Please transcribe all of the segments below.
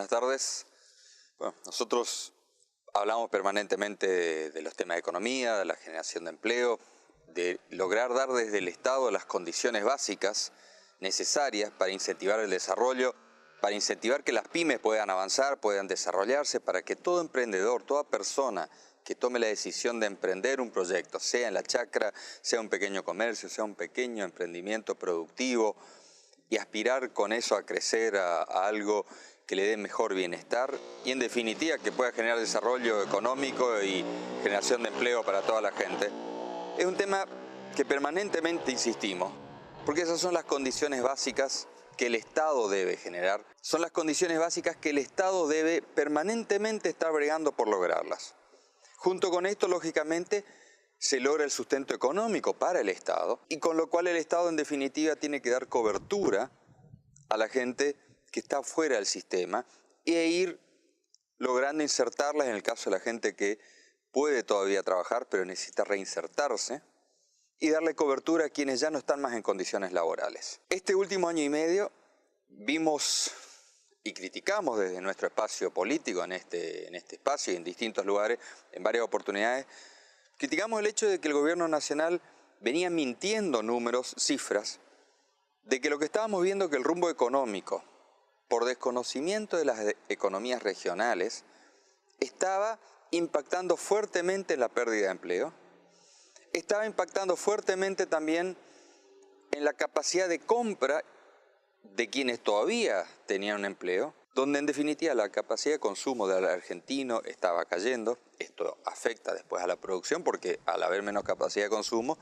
Buenas tardes. Bueno, nosotros hablamos permanentemente de los temas de economía, de la generación de empleo, de lograr dar desde el Estado las condiciones básicas necesarias para incentivar el desarrollo, para incentivar que las pymes puedan avanzar, puedan desarrollarse, para que todo emprendedor, toda persona que tome la decisión de emprender un proyecto, sea en la chacra, sea un pequeño comercio, sea un pequeño emprendimiento productivo, y aspirar con eso a crecer a algo que le dé mejor bienestar y en definitiva que pueda generar desarrollo económico y generación de empleo para toda la gente. Es un tema que permanentemente insistimos, porque esas son las condiciones básicas que el Estado debe generar, son las condiciones básicas que el Estado debe permanentemente estar bregando por lograrlas. Junto con esto, lógicamente, se logra el sustento económico para el Estado y con lo cual el Estado en definitiva tiene que dar cobertura a la gente que está fuera del sistema e ir logrando insertarlas en el caso de la gente que puede todavía trabajar pero necesita reinsertarse y darle cobertura a quienes ya no están más en condiciones laborales. Este último año y medio vimos y criticamos desde nuestro espacio político en este espacio y en distintos lugares, en varias oportunidades, criticamos el hecho de que el gobierno nacional venía mintiendo números, cifras, de que lo que estábamos viendo que el rumbo económico, por desconocimiento de las economías regionales, estaba impactando fuertemente en la pérdida de empleo, estaba impactando fuertemente también en la capacidad de compra de quienes todavía tenían un empleo, donde en definitiva la capacidad de consumo del argentino estaba cayendo. Esto afecta después a la producción porque al haber menos capacidad de consumo,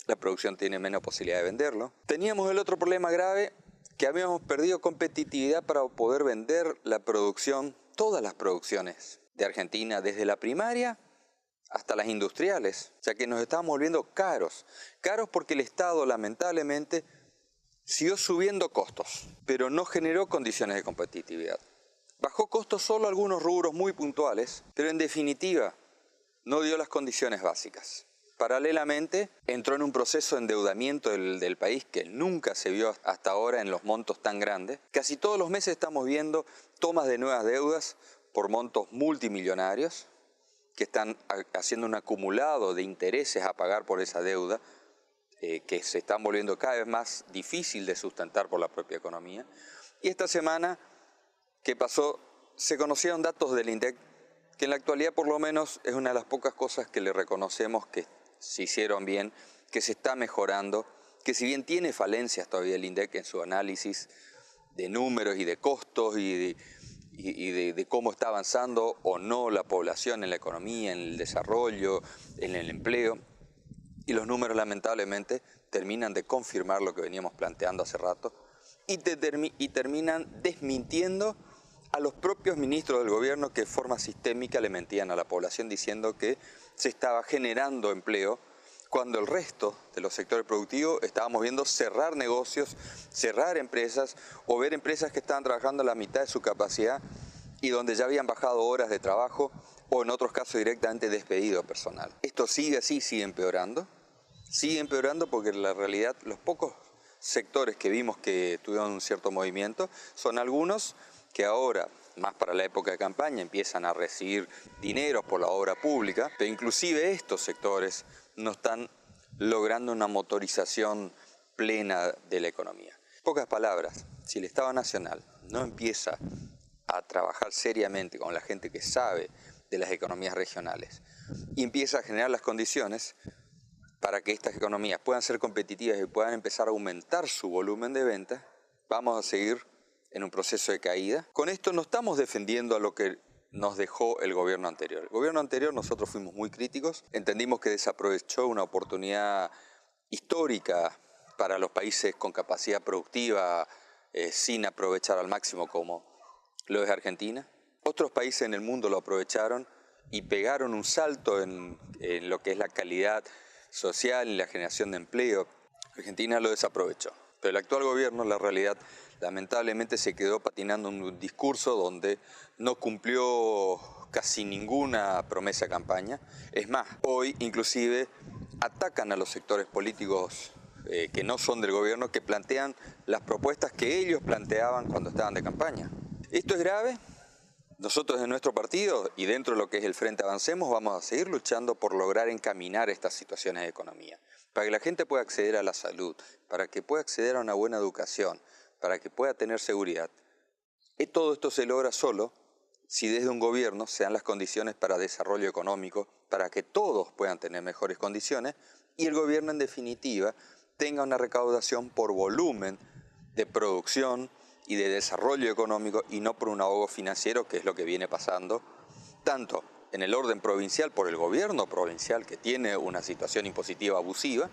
la producción tiene menos posibilidad de venderlo. Teníamos el otro problema grave, que habíamos perdido competitividad para poder vender la producción, todas las producciones de Argentina, desde la primaria hasta las industriales, ya que nos estábamos volviendo caros. Caros porque el Estado lamentablemente siguió subiendo costos, pero no generó condiciones de competitividad. Bajó costos solo algunos rubros muy puntuales, pero en definitiva no dio las condiciones básicas. Paralelamente entró en un proceso de endeudamiento del país que nunca se vio hasta ahora en los montos tan grandes. Casi todos los meses estamos viendo tomas de nuevas deudas por montos multimillonarios que están haciendo un acumulado de intereses a pagar por esa deuda, que se están volviendo cada vez más difícil de sustentar por la propia economía. Y esta semana que pasó, se conocieron datos del INDEC, que en la actualidad por lo menos es una de las pocas cosas que le reconocemos que se hicieron bien, que se está mejorando, que si bien tiene falencias todavía el INDEC en su análisis de números y de costos y de cómo está avanzando o no la población en la economía, en el desarrollo, en el empleo. Y los números lamentablemente terminan de confirmar lo que veníamos planteando hace rato y terminan desmintiendo a los propios ministros del gobierno que de forma sistémica le mentían a la población diciendo que se estaba generando empleo cuando el resto de los sectores productivos estábamos viendo cerrar negocios, cerrar empresas o ver empresas que estaban trabajando a la mitad de su capacidad y donde ya habían bajado horas de trabajo o en otros casos directamente despedido personal. Esto sigue así, sigue empeorando porque en la realidad los pocos sectores que vimos que tuvieron un cierto movimiento son algunos que ahora, más para la época de campaña, empiezan a recibir dinero por la obra pública, pero inclusive estos sectores no están logrando una motorización plena de la economía. En pocas palabras, si el Estado Nacional no empieza a trabajar seriamente con la gente que sabe de las economías regionales y empieza a generar las condiciones para que estas economías puedan ser competitivas y puedan empezar a aumentar su volumen de ventas, vamos a seguir en un proceso de caída. Con esto no estamos defendiendo a lo que nos dejó el gobierno anterior. El gobierno anterior nosotros fuimos muy críticos, entendimos que desaprovechó una oportunidad histórica para los países con capacidad productiva sin aprovechar al máximo como lo es Argentina. Otros países en el mundo lo aprovecharon y pegaron un salto en lo que es la calidad social y la generación de empleo. Argentina lo desaprovechó. Pero el actual gobierno, la realidad, lamentablemente se quedó patinando en un discurso donde no cumplió casi ninguna promesa de campaña. Es más, hoy inclusive atacan a los sectores políticos que no son del gobierno, que plantean las propuestas que ellos planteaban cuando estaban de campaña. Esto es grave Nosotros en nuestro partido y dentro de lo que es el Frente Avancemos vamos a seguir luchando por lograr encaminar estas situaciones de economía, para que la gente pueda acceder a la salud, para que pueda acceder a una buena educación, para que pueda tener seguridad. Y todo esto se logra solo si desde un gobierno se dan las condiciones para desarrollo económico, para que todos puedan tener mejores condiciones y el gobierno en definitiva tenga una recaudación por volumen de producción y de desarrollo económico y no por un ahogo financiero, que es lo que viene pasando tanto en el orden provincial por el gobierno provincial, que tiene una situación impositiva abusiva,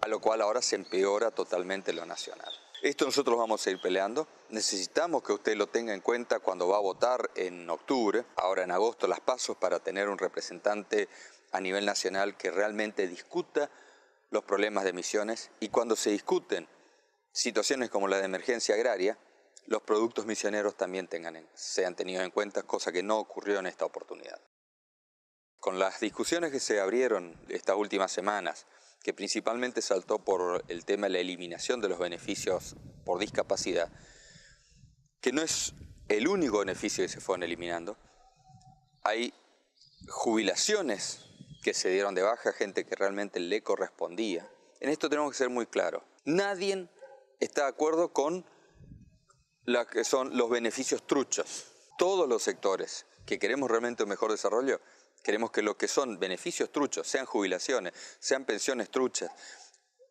a lo cual ahora se empeora totalmente lo nacional. Esto nosotros vamos a ir peleando. Necesitamos que usted lo tenga en cuenta cuando va a votar en octubre, ahora en agosto las PASO, para tener un representante a nivel nacional que realmente discuta los problemas de Misiones, y cuando se discuten situaciones como la de emergencia agraria, los productos misioneros también sean tenidos en cuenta, cosa que no ocurrió en esta oportunidad. Con las discusiones que se abrieron estas últimas semanas, que principalmente saltó por el tema de la eliminación de los beneficios por discapacidad, que no es el único beneficio que se fueron eliminando, hay jubilaciones que se dieron de baja, gente que realmente le correspondía. En esto tenemos que ser muy claros. Nadie está de acuerdo con lo que son los beneficios truchos. Todos los sectores que queremos realmente un mejor desarrollo, queremos que lo que son beneficios truchos, sean jubilaciones, sean pensiones truchas,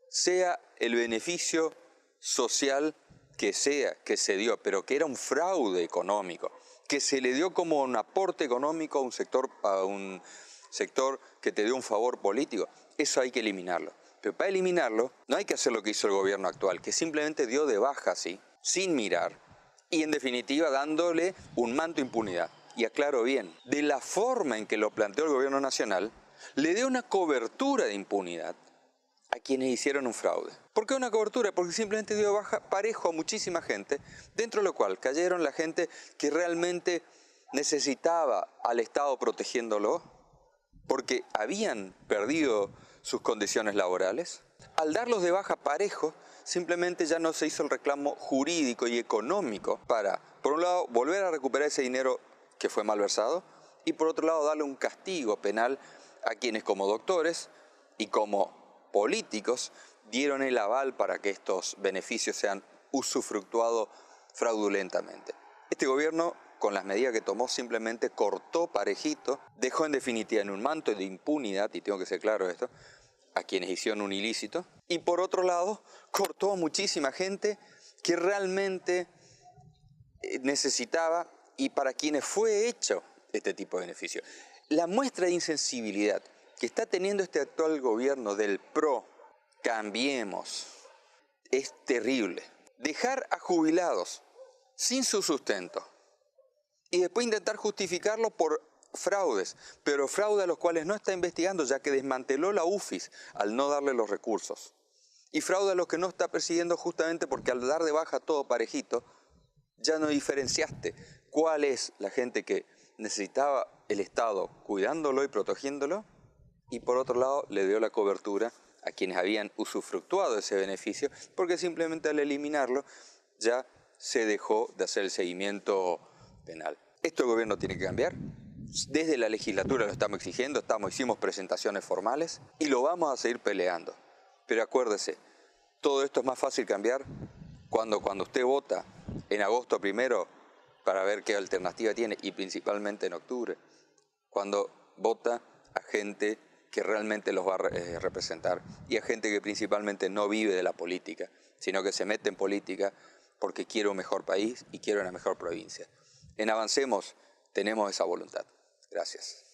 sea el beneficio social que sea, que se dio, pero que era un fraude económico, que se le dio como un aporte económico a un sector que te dio un favor político, eso hay que eliminarlo. Pero para eliminarlo no hay que hacer lo que hizo el gobierno actual, que simplemente dio de baja así, sin mirar, y en definitiva dándole un manto de impunidad. Y aclaro bien, de la forma en que lo planteó el gobierno nacional, le dio una cobertura de impunidad a quienes hicieron un fraude. ¿Por qué una cobertura? Porque simplemente dio de baja parejo a muchísima gente, dentro de lo cual cayeron la gente que realmente necesitaba al Estado protegiéndolo, porque habían perdido sus condiciones laborales. Al darlos de baja parejo, simplemente ya no se hizo el reclamo jurídico y económico para, por un lado, volver a recuperar ese dinero que fue malversado, y por otro lado, darle un castigo penal a quienes como doctores y como políticos dieron el aval para que estos beneficios sean usufructuados fraudulentamente. Este gobierno, con las medidas que tomó, simplemente cortó parejito, dejó en definitiva en un manto de impunidad, y tengo que ser claro esto, a quienes hicieron un ilícito, y por otro lado, cortó a muchísima gente que realmente necesitaba y para quienes fue hecho este tipo de beneficio. La muestra de insensibilidad que está teniendo este actual gobierno del PRO, Cambiemos, es terrible. Dejar a jubilados sin su sustento y después intentar justificarlo por fraudes, pero fraudes a los cuales no está investigando, ya que desmanteló la UFIS al no darle los recursos. Y fraude a los que no está persiguiendo justamente porque al dar de baja todo parejito, ya no diferenciaste cuál es la gente que necesitaba el Estado cuidándolo y protegiéndolo, y por otro lado le dio la cobertura a quienes habían usufructuado ese beneficio, porque simplemente al eliminarlo ya se dejó de hacer el seguimiento penal. Esto el gobierno tiene que cambiar. Desde la legislatura lo estamos exigiendo, hicimos presentaciones formales y lo vamos a seguir peleando. Pero acuérdese, todo esto es más fácil cambiar cuando usted vota en agosto primero para ver qué alternativa tiene, y principalmente en octubre, cuando vota a gente que realmente los va a representar y a gente que principalmente no vive de la política, sino que se mete en política porque quiere un mejor país y quiere una mejor provincia. En Avancemos tenemos esa voluntad. Gracias.